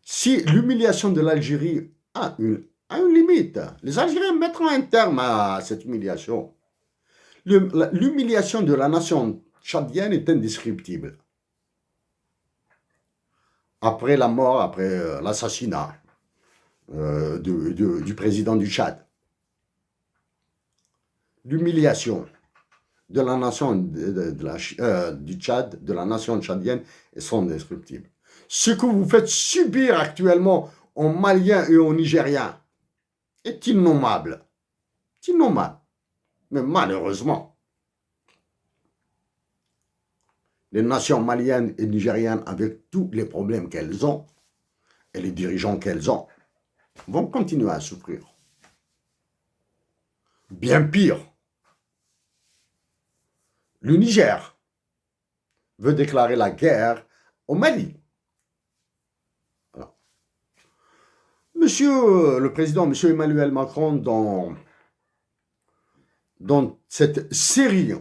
Si l'humiliation de l'Algérie a une limite, les Algériens mettront un terme à cette humiliation. L'humiliation de la nation tchadienne est indescriptible. Après la mort, après l'assassinat du président du Tchad, l'humiliation de la nation du Tchad, de la nation tchadienne, sont indescriptibles. Ce que vous faites subir actuellement aux Maliens et aux Nigériens est innommable. C'est innommable. Mais malheureusement, les nations maliennes et nigériennes, avec tous les problèmes qu'elles ont, et les dirigeants qu'elles ont, vont continuer à souffrir. Bien pire, le Niger veut déclarer la guerre au Mali. Alors, Monsieur le Président, Monsieur Emmanuel Macron, dans cette série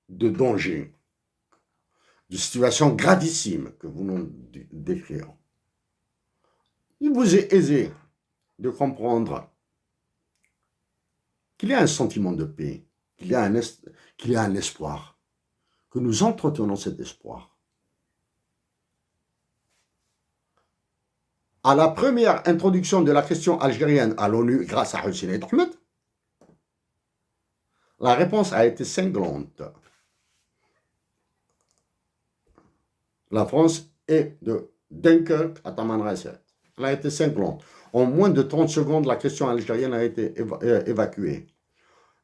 de dangers, de situations gravissimes que vous nous décrire, il vous est aisé de comprendre qu'il y a un sentiment de paix, qu'il y a un espoir, que nous entretenons cet espoir. À la première introduction de la question algérienne à l'ONU grâce à Hussein Ahmed, la réponse a été cinglante. La France est de Dunkerque à Tamanrasset. Elle a été cinglante. En moins de 30 secondes, la question algérienne a été évacuée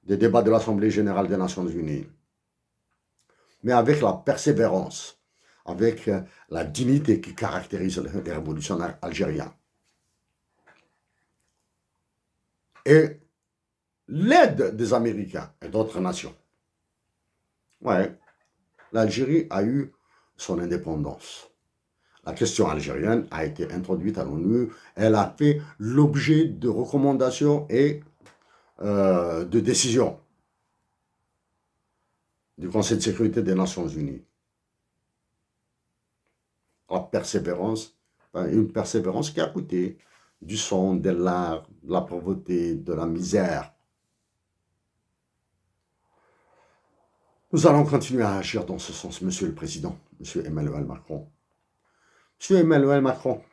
des débats de l'Assemblée générale des Nations unies. Mais avec la persévérance, avec la dignité qui caractérise les révolutionnaires algériens. Et l'aide des Américains et d'autres nations. Ouais, l'Algérie a eu son indépendance. La question algérienne a été introduite à l'ONU. Elle a fait l'objet de recommandations et de décisions du Conseil de sécurité des Nations unies. La persévérance, une persévérance qui a coûté du sang, des larmes, de la pauvreté, de la misère. Nous allons continuer à agir dans ce sens, Monsieur le Président, Monsieur Emmanuel Macron. Monsieur Emmanuel Macron,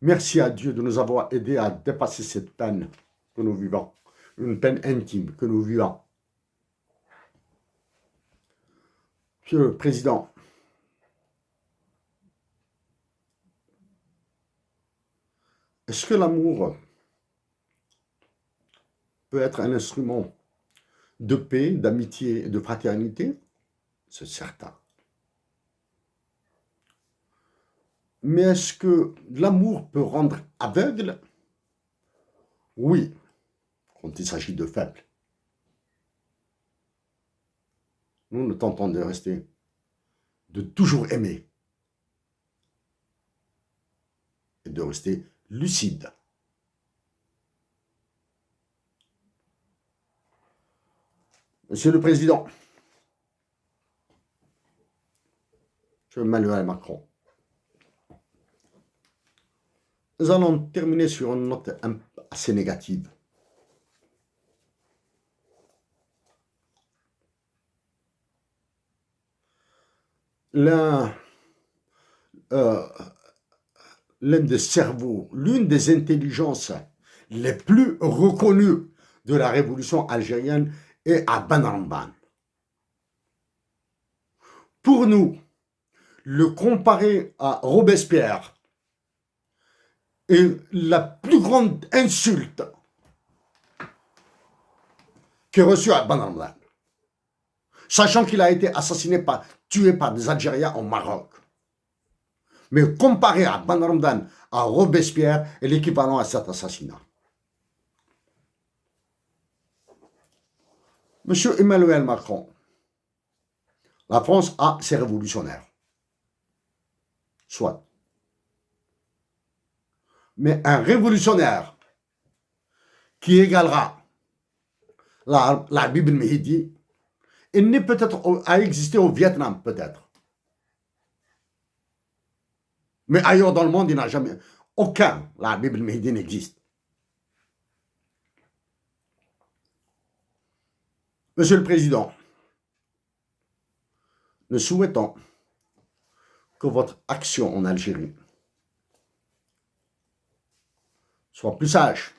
merci à Dieu de nous avoir aidés à dépasser cette peine que nous vivons, une peine intime que nous vivons. Monsieur le Président, est-ce que l'amour peut être un instrument de paix, d'amitié et de fraternité? C'est certain. Mais est-ce que l'amour peut rendre aveugle? Oui, quand il s'agit de faibles. Nous tentons de rester, de toujours aimer et de rester lucide. Monsieur le Président, Monsieur Emmanuel Macron, nous allons terminer sur une note assez négative. L'un des cerveaux, l'une des intelligences les plus reconnues de la révolution algérienne est à Banramban. Pour nous, le comparer à Robespierre est la plus grande insulte qui est reçue à Banramban. Sachant qu'il a été tué par des Algériens au Maroc. Mais comparé à Banramdan, à Robespierre, est l'équivalent à cet assassinat. Monsieur Emmanuel Macron, la France a ses révolutionnaires. Soit. Mais un révolutionnaire qui égalera la Bible Mehdi, il n'est peut-être à exister au Vietnam, peut-être. Mais ailleurs dans le monde, il n'a jamais... Aucun, la Bible Mehdi n'existe. Monsieur le Président, nous souhaitons que votre action en Algérie soit plus sage,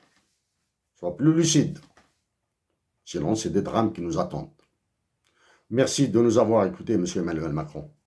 soit plus lucide. Sinon, c'est des drames qui nous attendent. Merci de nous avoir écoutés, M. Emmanuel Macron.